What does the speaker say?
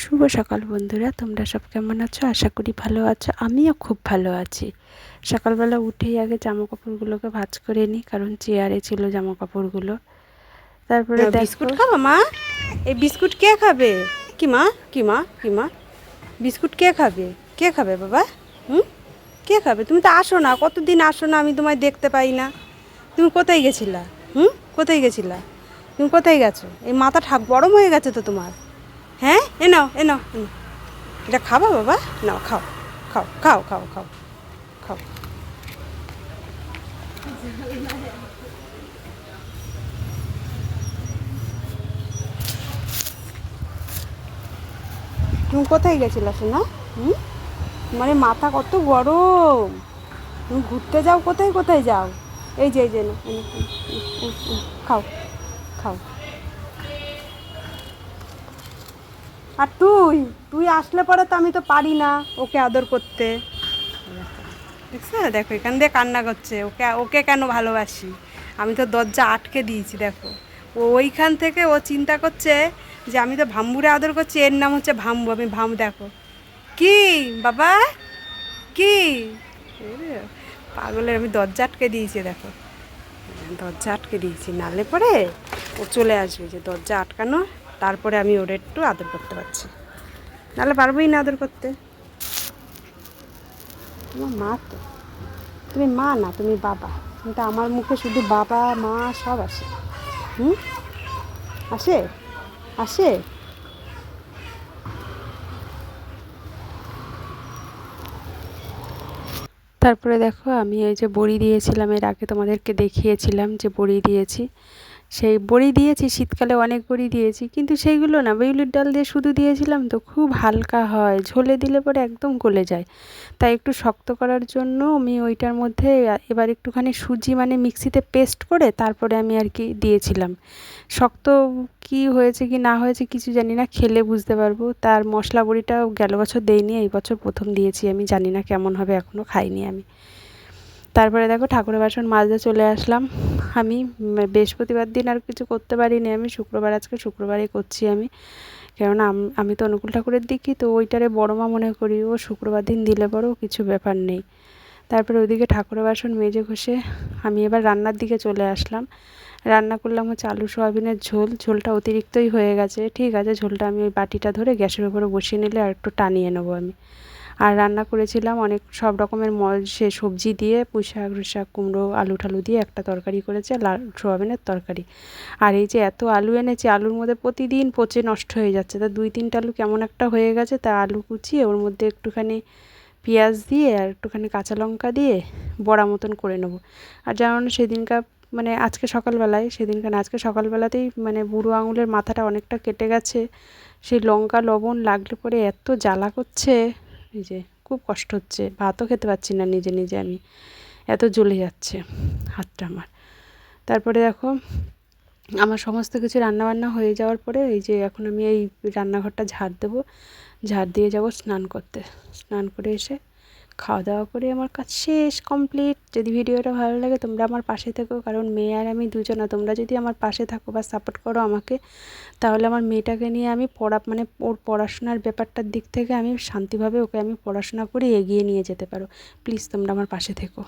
শুভ সকাল বন্ধুরা, তোমরা সব কেমন আছো? আশা করি ভালো আছো। আমিও খুব ভালো আছি। সকালবেলা উঠেই আগে জামা কাপড়গুলোকে ভাঁজ করে নিই, কারণ চেয়ারে ছিল জামা কাপড়গুলো। তারপরে বিস্কুট খাবো মা? এই বিস্কুট কে খাবে? কি মা কি মা কি মা বিস্কুট কে খাবে? কে খাবে বাবা? কে খাবে? তুমি তো আসো না, কতদিন আসো না, আমি তোমায় দেখতে পাই না। তুমি কোথায় গেছিলা? কোথায় গেছিলা? তুমি কোথায় গেছো? এই মাথা গরম হয়ে গেছে তো তোমার। হ্যাঁ, এ নাও এ নাও এ নাও। এটা খাবা বাবা? নাও খাও খাও খাও খাও খাও খাও। তুমি কোথায় গেছিলা শোনা? মানে মাথা কত গরম। তুমি ঘুরতে যাও, কোথায় কোথায় যাও? এই যে না, খাও খাও। আর তুই তুই আসলে পরে তো আমি তো পারি না ওকে আদর করতে। দেখছো, দেখো এখান দিয়ে কান্না করছে। ওকে ওকে কেন ভালোবাসি? আমি তো দরজা আটকে দিয়েছি। দেখো ও ওইখান থেকে ও চিন্তা করছে যে আমি তো ভাম্বুরে আদর করছি, এর নাম হচ্ছে ভাম্বু। আমি দেখো কি বাবা, কি পাগলের, আমি দরজা আটকে দিয়েছি। দেখো দরজা আটকে দিয়েছি, নালে পরে ও চলে আসবে। যে দরজা আটকানো, তারপরে আমি ওর একটু আদর করতে পারছি, নাহলে পারবোই না আদর করতে। তোমার মা তো, তুমি মা না, তুমি বাবা। কিন্তু আমার মুখে শুধু বাবা মা সব আসে। আসে আসে। তারপরে দেখো, আমি ওই যে বড়ি দিয়েছিলাম, এর আগে তোমাদেরকে দেখিয়েছিলাম যে বড়ি দিয়েছি। সেই বড়ি দিয়েছি, শীতকালে অনেক বড়ি দিয়েছি, কিন্তু সেইগুলো না বিউলির ডাল দিয়ে শুধু দিয়েছিলাম তো খুব হালকা হয়, ঝোলে দিলে পরে একদম গলে যায়। তাই একটু শক্ত করার জন্য আমি ওইটার মধ্যে এবার একটুখানি সুজি মানে মিক্সিতে পেস্ট করে তারপরে আমি আর কি দিয়েছিলাম। শক্ত কি হয়েছে কি না হয়েছে কিছু জানি না, খেলে বুঝতে পারবো। তার মশলা বড়িটা গেল বছর দেইনি, এই বছর প্রথম দিয়েছি। আমি জানি না কেমন হবে, এখনও খাইনি আমি। তারপরে দেখো ঠাকুরের বাসন মাজতে চলে আসলাম। আমি বৃহস্পতিবার দিন আর কিছু করতে পারিনি, আমি শুক্রবার, আজকে শুক্রবারে করছি আমি। কেননা আমি তো অনুকূল ঠাকুরের দিকই তো ওইটারে বড় মা মনে করি। ও শুক্রবার দিন দিলে পরেও কিছু ব্যাপার নেই। তারপরে ওইদিকে ঠাকুরের বাসন মেজে ঘষে আমি এবার রান্নার দিকে চলে আসলাম। রান্না করলাম হচ্ছে আলু সয়াবিনের ঝোল। ঝোলটা অতিরিক্তই হয়ে গেছে, ঠিক আছে। ঝোলটা আমি ওই বাটিটা ধরে গ্যাসের উপরে বসিয়ে নিলে আর একটু টানিয়ে নেবো আমি। আর রান্না করেছিলাম অনেক সব রকমের সে সবজি দিয়ে, পুঁই শাক, শাক, কুমড়ো, আলু টালু দিয়ে একটা তরকারি করেছে, সোয়াবিনের তরকারি। আর এই যে এত আলু এনেছি, আলুর মধ্যে প্রতিদিন পচে নষ্ট হয়ে যাচ্ছে। তা 2-3টা আলু কেমন একটা হয়ে গেছে, তা আলু কুচিয়ে ওর মধ্যে একটুখানি পেঁয়াজ দিয়ে আর একটুখানি কাঁচা লঙ্কা দিয়ে বড়া মতন করে নেবো। আর জানো না সেদিনকার মানে আজকে সকালবেলাতেই মানে বুড়ো আঙুলের মাথাটা অনেকটা কেটে গেছে। সেই লঙ্কা লবণ লাগলে পরে এত জ্বালা করছে, এই যে খুব কষ্ট হচ্ছে, ভাতও খেতে পারছি না নিজে নিজে, আমি এত জ্বলে যাচ্ছে হাতটা আমার। তারপরে দেখো আমার সমস্ত কিছু রান্নাবান্না হয়ে যাওয়ার পরে এই যে এখন আমি এই রান্নাঘরটা ঝাড় দেবো। ঝাড় দিয়ে যাব স্নান করতে। স্নান করে এসে খাওয়া দাওয়া করে আমার কাজ শেষ, কমপ্লিট। যদি ভিডিওটা ভালো লাগে তোমরা আমার পাশে থেকো, কারণ মেয়ে আর আমি দুজনা। তোমরা যদি আমার পাশে থাকো বা সাপোর্ট করো আমাকে, তাহলে আমার মেয়েটাকে নিয়ে আমি মানে ওর পড়াশোনার ব্যাপারটার দিক থেকে আমি শান্তিভাবে ওকে আমি পড়াশোনা করে এগিয়ে নিয়ে যেতে পারো। প্লিজ তোমরা আমার পাশে থেকো।